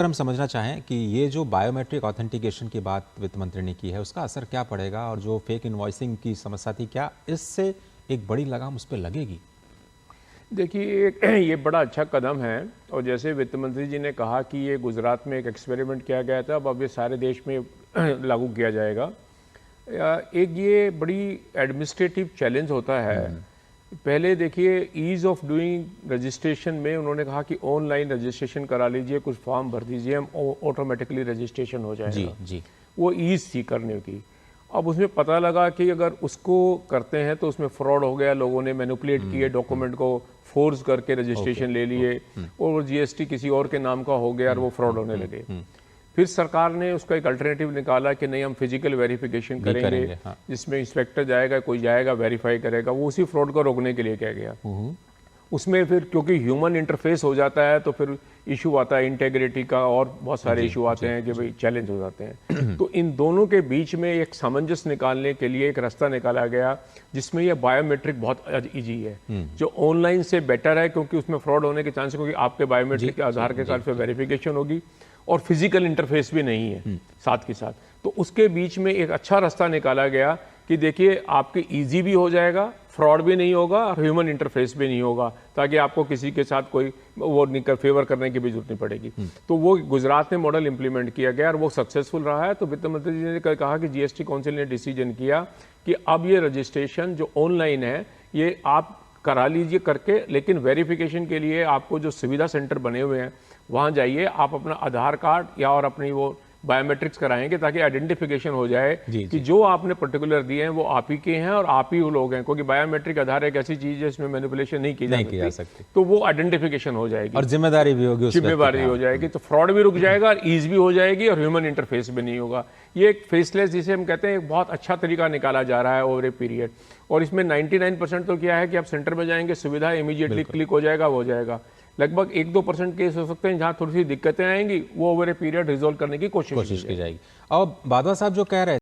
अगर हम समझना चाहें कि ये जो बायोमेट्रिक ऑथेंटिकेशन की बात वित्त मंत्री ने की है, उसका असर क्या पड़ेगा और जो फेक इनवॉइसिंग की समस्या थी, क्या इससे एक बड़ी लगाम उस पर लगेगी? देखिए ये बड़ा अच्छा कदम है और जैसे वित्त मंत्री जी ने कहा कि ये गुजरात में एक एक्सपेरिमेंट किया गया था, अब ये सारे देश में लागू किया जाएगा। एक ये बड़ी एडमिनिस्ट्रेटिव चैलेंज होता है। पहले देखिए ईज़ ऑफ डूइंग रजिस्ट्रेशन में उन्होंने कहा कि ऑनलाइन रजिस्ट्रेशन करा लीजिए, कुछ फॉर्म भर दीजिए, हम ऑटोमेटिकली रजिस्ट्रेशन हो जाएगा। जी जी। वो ईज़ थी करने की। अब उसमें पता लगा कि अगर उसको करते हैं तो उसमें फ्रॉड हो गया, लोगों ने मैनिपुलेट किए, डॉक्यूमेंट को फोर्स करके रजिस्ट्रेशन ले लिए और वो जीएसटी किसी और के नाम का हो गया और वो फ्रॉड होने लगे। फिर सरकार ने उसका एक अल्टरनेटिव निकाला कि नहीं, हम फिजिकल वेरिफिकेशन करेंगे, हाँ। जिसमें इंस्पेक्टर जाएगा, कोई जाएगा, वेरीफाई करेगा। वो उसी फ्रॉड को रोकने के लिए किया गया। उसमें फिर क्योंकि ह्यूमन इंटरफेस हो जाता है तो फिर इशू आता है इंटेग्रिटी का और बहुत सारे इशू आते हैं कि भाई चैलेंज हो जाते हैं। तो इन दोनों के बीच में एक सामंजस्य निकालने के लिए एक रास्ता निकाला गया जिसमें ये बायोमेट्रिक बहुत इजी है, जो ऑनलाइन से बेटर है क्योंकि उसमें फ्रॉड होने के चांस, क्योंकि आपके बायोमेट्रिक के आधार के साथ वेरिफिकेशन होगी और फिजिकल इंटरफेस भी नहीं है साथ के साथ। तो उसके बीच में एक अच्छा रास्ता निकाला गया कि देखिए आपके इजी भी हो जाएगा, फ्रॉड भी नहीं होगा और ह्यूमन इंटरफेस भी नहीं होगा, ताकि आपको किसी के साथ कोई वो नहीं फेवर करने की भी जरूरत नहीं पड़ेगी। तो वो गुजरात में मॉडल इंप्लीमेंट किया गया और वो सक्सेसफुल रहा है। तो वित्त मंत्री जी ने कहा कि जीएसटी काउंसिल ने डिसीजन किया कि अब ये रजिस्ट्रेशन जो ऑनलाइन है ये आप करा लीजिए करके, लेकिन वेरिफिकेशन के लिए आपको जो सुविधा सेंटर बने हुए हैं वहाँ जाइए, आप अपना आधार कार्ड या और अपनी वो बायोमेट्रिक्स कराएंगे ताकि आइडेंटिफिकेशन हो जाए कि जो आपने पर्टिकुलर दिए हैं वो आप ही के हैं और आप ही वो लोग हैं, क्योंकि बायोमेट्रिक आधार एक ऐसी चीज है इसमें मैनिपुलेशन नहीं की जा सकती। तो वो आइडेंटिफिकेशन हो जाएगी और जिम्मेदारी भी होगी, जिम्मेदारी हो जाएगी, तो फ्रॉड भी रुक जाएगा और ईज भी हो जाएगी और ह्यूमन इंटरफेस भी नहीं होगा। ये एक फेसलेस, जिसे हम कहते हैं, एक बहुत अच्छा तरीका निकाला जा रहा है ओवर ए पीरियड। और इसमें 99% तो क्या है कि आप सेंटर में जाएंगे, सुविधा इमीडिएटली क्लिक हो जाएगा, हो जाएगा। लगभग 1-2% केस हो सकते हैं जहां थोड़ी सी दिक्कतें आएंगी, वो ओवर ए पीरियड रिजोल्व करने की कोशिश की जाएगी। और बादवा साहब जो कह रहे